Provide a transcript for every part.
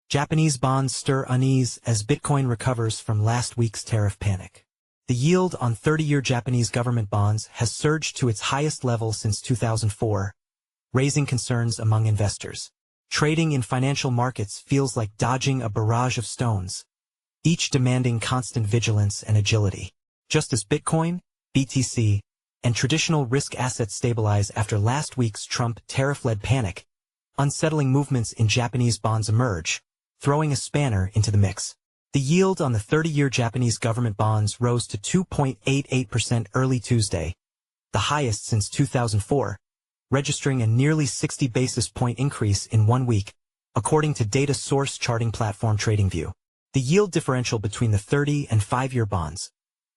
Japanese bonds stir unease as Bitcoin recovers from last week's tariff panic. The yield on 30-year Japanese government bonds has surged to its highest level since 2004, raising concerns among investors. Trading in financial markets feels like dodging a barrage of stones, each demanding constant vigilance and agility. Just as Bitcoin, BTC, and traditional risk assets stabilize after last week's Trump tariff-led panic, unsettling movements in Japanese bonds emerge, throwing a spanner into the mix. The yield on the 30-year Japanese government bonds rose to 2.88% early Tuesday, the highest since 2004, registering a nearly 60 basis point increase in 1 week, according to data source charting platform TradingView. The yield differential between the 30- and 5-year bonds,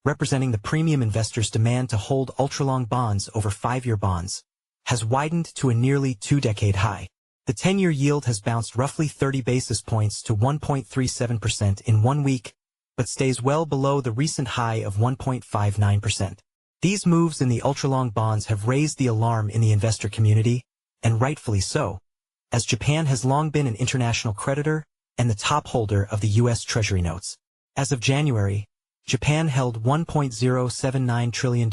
representing the premium investors' demand to hold ultra-long bonds over 5-year bonds, has widened to a nearly 2-decade high. The 10-year yield has bounced roughly 30 basis points to 1.37% in 1 week, but stays well below the recent high of 1.59%. These moves in the ultra-long bonds have raised the alarm in the investor community, and rightfully so, as Japan has long been an international creditor and the top holder of the U.S. Treasury notes. As of January, Japan held $1.079 trillion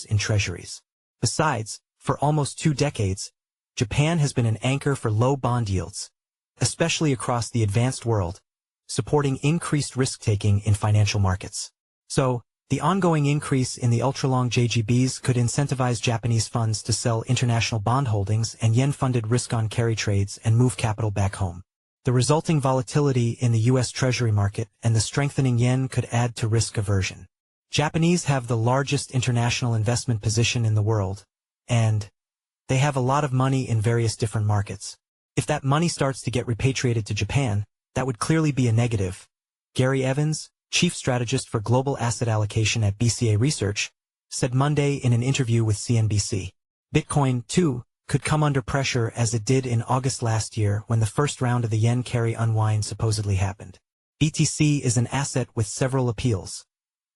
in treasuries. Besides, for almost 2 decades, Japan has been an anchor for low bond yields, especially across the advanced world, supporting increased risk-taking in financial markets. So, the ongoing increase in the ultra-long JGBs could incentivize Japanese funds to sell international bond holdings and yen-funded risk-on-carry trades and move capital back home. The resulting volatility in the U.S. Treasury market and the strengthening yen could add to risk aversion. Japanese have the largest international investment position in the world, and they have a lot of money in various different markets. If that money starts to get repatriated to Japan, that would clearly be a negative. Gary Evans, chief strategist for global asset allocation at BCA Research, said Monday in an interview with CNBC. Bitcoin, too, could come under pressure as it did in August last year when the first round of the yen carry unwind supposedly happened. BTC is an asset with several appeals,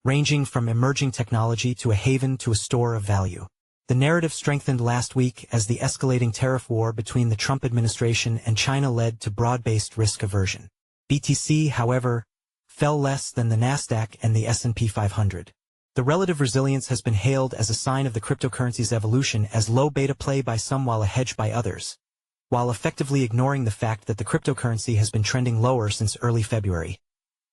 ranging from emerging technology to a haven to a store of value. The narrative strengthened last week as the escalating tariff war between the Trump administration and China led to broad-based risk aversion. BTC, however, fell less than the Nasdaq and the S&P 500. The relative resilience has been hailed as a sign of the cryptocurrency's evolution as low beta play by some while a hedge by others, while effectively ignoring the fact that the cryptocurrency has been trending lower since early February,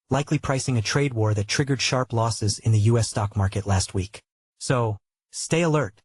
likely pricing a trade war that triggered sharp losses in the U.S. stock market last week. So, stay alert.